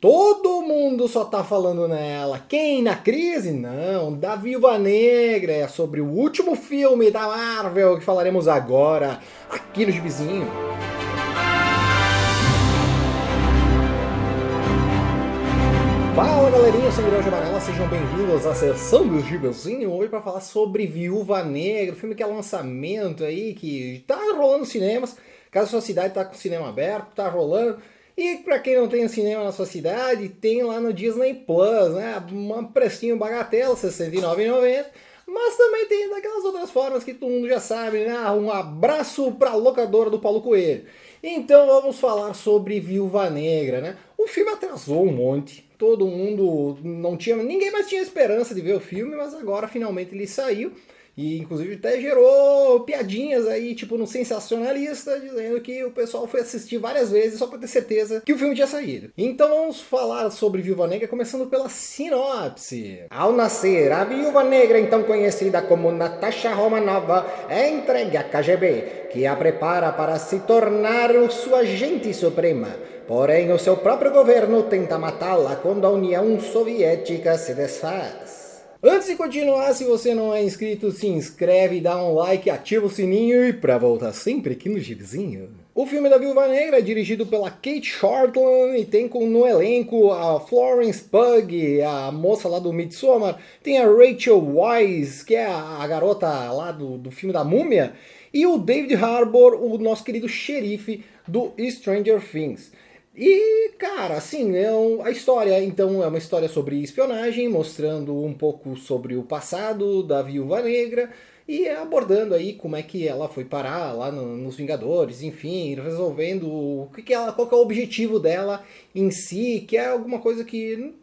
todo mundo só tá falando nela. Quem na crise? Não, da Viúva Negra. É sobre o último filme da Marvel que falaremos agora aqui no Gibizinho. Fala galerinha, eu sou o Guilherme Amarela, sejam bem-vindos à sessão do Gibizinho. Hoje para falar sobre Viúva Negra, filme que é lançamento aí, que tá rolando nos cinemas. Caso a sua cidade tá com o cinema aberto, tá rolando. E para quem não tem cinema na sua cidade, tem lá no Disney Plus, né? Um precinho bagatela, R$ 69,90. Mas também tem daquelas outras formas que todo mundo já sabe, né? Um abraço pra locadora do Paulo Coelho. Então vamos falar sobre Viúva Negra, né? O filme atrasou um monte. Todo mundo não tinha, ninguém mais tinha esperança de ver o filme, mas agora finalmente ele saiu. E inclusive até gerou piadinhas aí, tipo no Sensacionalista, dizendo que o pessoal foi assistir várias vezes só pra ter certeza que o filme tinha saído. Então vamos falar sobre Viúva Negra, começando pela sinopse. Ao nascer, a Viúva Negra, então conhecida como Natasha Romanova, é entregue à KGB, que a prepara para se tornar sua agente suprema. Porém, o seu próprio governo tenta matá-la quando a União Soviética se desfaz. Antes de continuar, se você não é inscrito, se inscreve, dá um like, ativa o sininho e pra voltar sempre aqui no Gibizinho. O filme da Viúva Negra é dirigido pela Kate Shortland e tem no elenco a Florence Pugh, a moça lá do Midsommar, tem a Rachel Weisz, que é a garota lá do filme da Múmia, e o David Harbour, o nosso querido xerife do Stranger Things. E, cara, assim, a história, então, é uma história sobre espionagem, mostrando um pouco sobre o passado da Viúva Negra e abordando aí como é que ela foi parar lá nos Vingadores, enfim, resolvendo qual que é o objetivo dela em si, que é alguma coisa que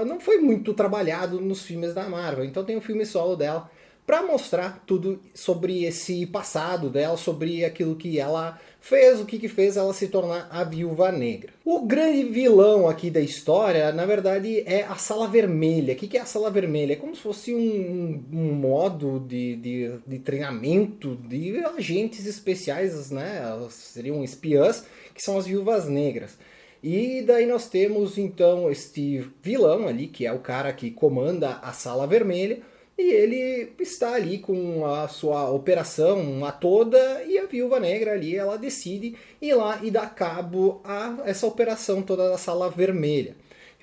não foi muito trabalhado nos filmes da Marvel. Então tem um filme solo dela para mostrar tudo sobre esse passado dela, sobre aquilo que ela fez, o que fez ela se tornar a Viúva Negra. O grande vilão aqui da história, na verdade, é a Sala Vermelha. O que é a Sala Vermelha? É como se fosse um modo de treinamento de agentes especiais, né? Seriam espiãs, que são as Viúvas Negras. E daí nós temos então este vilão ali, que é o cara que comanda a Sala Vermelha, e ele está ali com a sua operação a toda, e a Viúva Negra ali, ela decide ir lá e dar cabo a essa operação toda da Sala Vermelha.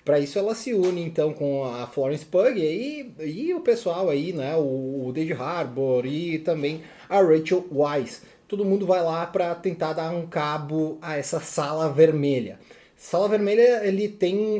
Para isso ela se une então com a Florence Pugh e o pessoal aí, né, o David Harbour e também a Rachel Weisz. Todo mundo vai lá para tentar dar um cabo a essa Sala Vermelha. Sala Vermelha,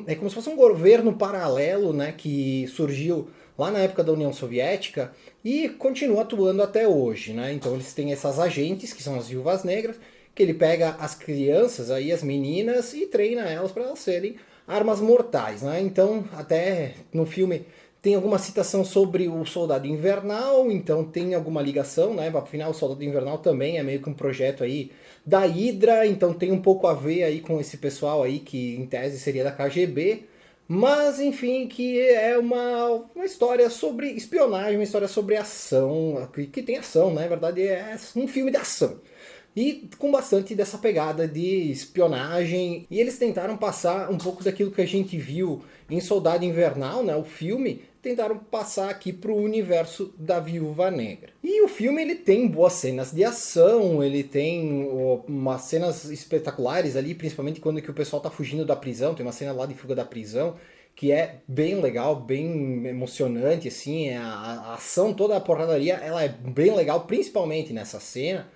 é como se fosse um governo paralelo, né, que surgiu lá na época da União Soviética e continua atuando até hoje, né? Então eles têm essas agentes, que são as Viúvas Negras, que ele pega as crianças, aí, as meninas, e treina elas para elas serem armas mortais, né? Então até no filme tem alguma citação sobre o Soldado Invernal, então tem alguma ligação, né? Afinal, o Soldado Invernal também é meio que um projeto aí da Hydra, então tem um pouco a ver aí com esse pessoal aí que em tese seria da KGB. Mas, enfim, que é uma história sobre espionagem, uma história sobre ação, que tem ação, né? Na verdade é um filme de ação. E com bastante dessa pegada de espionagem. E eles tentaram passar um pouco daquilo que a gente viu em Soldado Invernal, né? O filme, tentaram passar aqui para o universo da Viúva Negra. E o filme ele tem boas cenas de ação, ele tem umas cenas espetaculares ali, principalmente quando que o pessoal tá fugindo da prisão, tem uma cena lá de fuga da prisão, que é bem legal, bem emocionante, assim, a ação, toda a porradaria, ela é bem legal, principalmente nessa cena.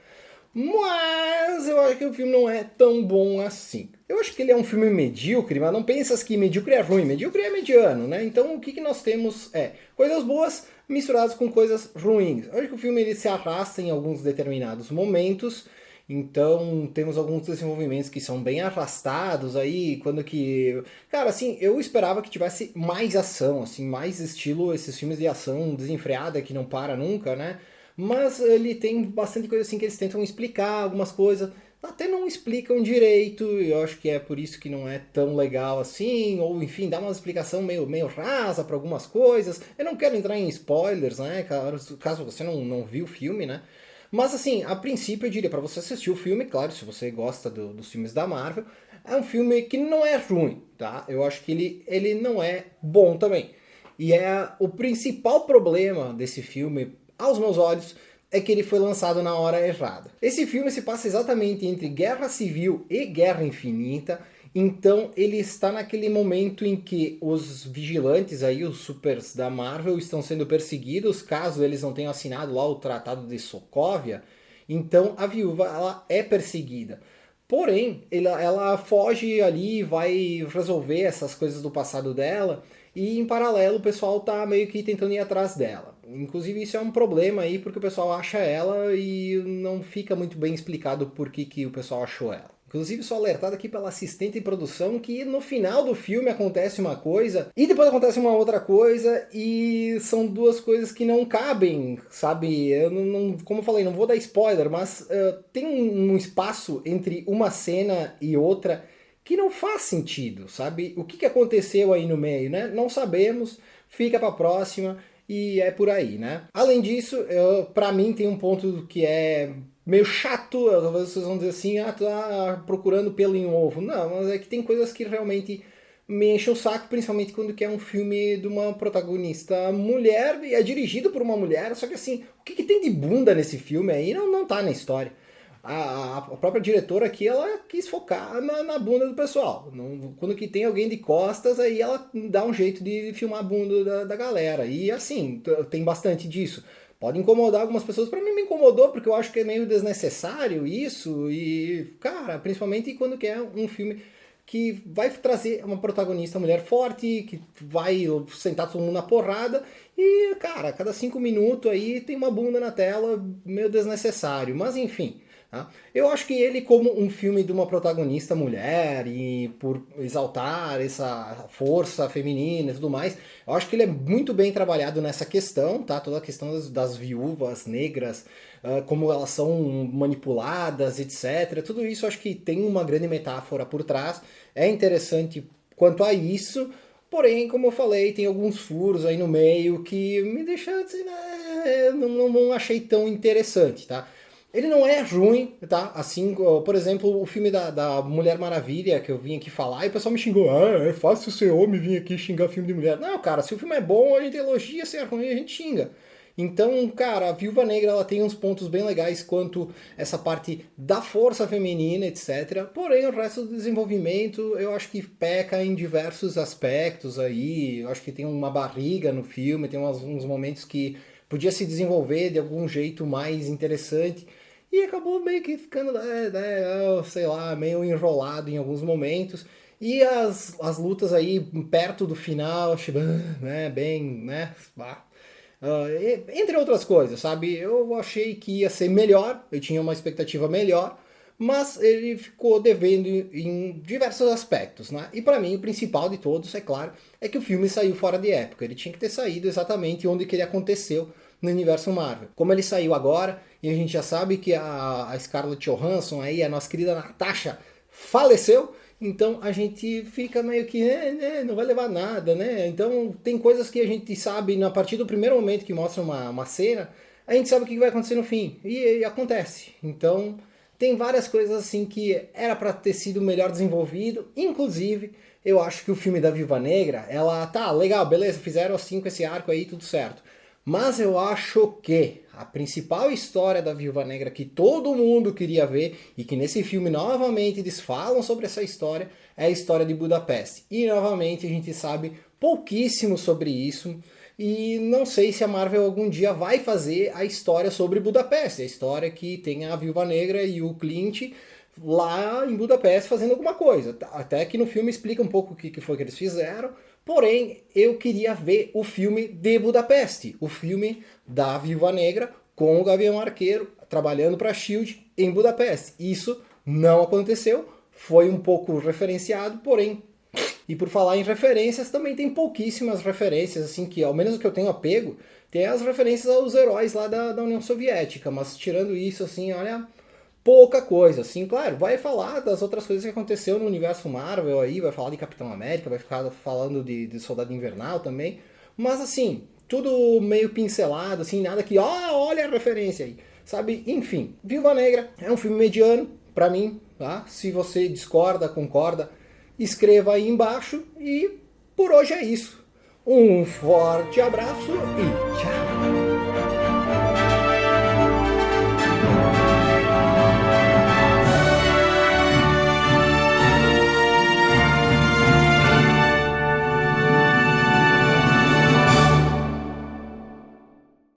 Mas eu acho que o filme não é tão bom assim. Eu acho que ele é um filme medíocre, mas não pensas que medíocre é ruim, medíocre é mediano, né? Então o que nós temos é coisas boas misturadas com coisas ruins. Eu acho que o filme ele se arrasta em alguns determinados momentos, então temos alguns desenvolvimentos que são bem arrastados aí, quando que... Cara, assim, eu esperava que tivesse mais ação, assim, mais estilo esses filmes de ação desenfreada que não para nunca, né? Mas ele tem bastante coisa assim que eles tentam explicar algumas coisas, até não explicam direito, e eu acho que é por isso que não é tão legal assim, ou enfim, dá uma explicação meio rasa para algumas coisas. Eu não quero entrar em spoilers, né, caso você não viu o filme, né. Mas assim, a princípio eu diria para você assistir o filme, claro, se você gosta dos filmes da Marvel, é um filme que não é ruim, tá? Eu acho que ele não é bom também. E é o principal problema desse filme, aos meus olhos, é que ele foi lançado na hora errada. Esse filme se passa exatamente entre Guerra Civil e Guerra Infinita, então ele está naquele momento em que os vigilantes aí, os supers da Marvel, estão sendo perseguidos caso eles não tenham assinado lá o Tratado de Sokovia. Então a viúva ela é perseguida. Porém, ela foge ali, vai resolver essas coisas do passado dela, e em paralelo o pessoal tá meio que tentando ir atrás dela. Inclusive isso é um problema aí, porque o pessoal acha ela e não fica muito bem explicado por que o pessoal achou ela. Inclusive sou alertado aqui pela assistente de produção que no final do filme acontece uma coisa e depois acontece uma outra coisa e são duas coisas que não cabem, sabe? Eu não, como eu falei, não vou dar spoiler, mas tem um espaço entre uma cena e outra que não faz sentido, sabe? O que aconteceu aí no meio, né? Não sabemos, fica pra próxima e é por aí, né? Além disso, pra mim tem um ponto que é meio chato, talvez vocês vão dizer assim, ah, tá procurando pelo em ovo. Não, mas é que tem coisas que realmente me enchem o saco, principalmente quando quer um filme de uma protagonista mulher e é dirigido por uma mulher, só que assim, o que tem de bunda nesse filme aí não tá na história. A própria diretora aqui, ela quis focar na bunda do pessoal. Quando que tem alguém de costas, aí ela dá um jeito de filmar a bunda da galera. E assim, tem bastante disso. Pode incomodar algumas pessoas. Pra mim me incomodou, porque eu acho que é meio desnecessário isso. E, cara, principalmente quando quer um filme que vai trazer uma protagonista mulher forte, que vai sentar todo mundo na porrada. E, cara, a cada 5 minutos aí tem uma bunda na tela, meio desnecessário. Mas enfim... Tá? Eu acho que ele, como um filme de uma protagonista mulher e por exaltar essa força feminina e tudo mais, eu acho que ele é muito bem trabalhado nessa questão, tá? Toda a questão das viúvas negras, como elas são manipuladas, etc. Tudo isso eu acho que tem uma grande metáfora por trás. É interessante quanto a isso. Porém, como eu falei, tem alguns furos aí no meio que me deixam assim, não achei tão interessante, tá? Ele não é ruim, tá? Assim, por exemplo, o filme da Mulher Maravilha, que eu vim aqui falar, e o pessoal me xingou, é fácil ser homem vir aqui xingar filme de mulher. Não, cara, se o filme é bom, a gente elogia, se é ruim, a gente xinga. Então, cara, a Viúva Negra, ela tem uns pontos bem legais quanto essa parte da força feminina, etc. Porém, o resto do desenvolvimento, eu acho que peca em diversos aspectos aí. Eu acho que tem uma barriga no filme, tem uns momentos que podia se desenvolver de algum jeito mais interessante. E acabou meio que ficando, sei lá, meio enrolado em alguns momentos. E as lutas aí perto do final, né, bem, né, entre outras coisas, sabe? Eu achei que ia ser melhor, eu tinha uma expectativa melhor, mas ele ficou devendo em diversos aspectos, né? E pra mim, o principal de todos, é claro, é que o filme saiu fora de época. Ele tinha que ter saído exatamente onde que ele aconteceu no universo Marvel. Como ele saiu agora, e a gente já sabe que a Scarlett Johansson, aí, a nossa querida Natasha, faleceu, então a gente fica meio que, não vai levar nada, né? Então tem coisas que a gente sabe, a partir do primeiro momento que mostra uma cena, a gente sabe o que vai acontecer no fim, e acontece. Então tem várias coisas assim que era para ter sido melhor desenvolvido, inclusive eu acho que o filme da Viúva Negra, ela tá legal, beleza, fizeram assim com esse arco aí, tudo certo. Mas eu acho que a principal história da Viúva Negra que todo mundo queria ver, e que nesse filme novamente eles falam sobre essa história, é a história de Budapeste. E novamente a gente sabe pouquíssimo sobre isso, e não sei se a Marvel algum dia vai fazer a história sobre Budapeste, a história que tem a Viúva Negra e o Clint lá em Budapeste fazendo alguma coisa. Até que no filme explica um pouco o que foi que eles fizeram. Porém, eu queria ver o filme de Budapeste, o filme da Viúva Negra com o Gavião Arqueiro trabalhando para a SHIELD em Budapeste. Isso não aconteceu, foi um pouco referenciado, porém... E por falar em referências, também tem pouquíssimas referências, assim, que ao menos o que eu tenho apego, tem as referências aos heróis lá da União Soviética, mas tirando isso, assim, olha... pouca coisa, assim, claro, vai falar das outras coisas que aconteceu no universo Marvel aí, vai falar de Capitão América, vai ficar falando de Soldado Invernal também, mas assim, tudo meio pincelado, assim, nada que, olha a referência aí, sabe? Enfim, Viúva Negra é um filme mediano, pra mim, tá? Se você discorda, concorda, escreva aí embaixo e por hoje é isso. Um forte abraço e tchau!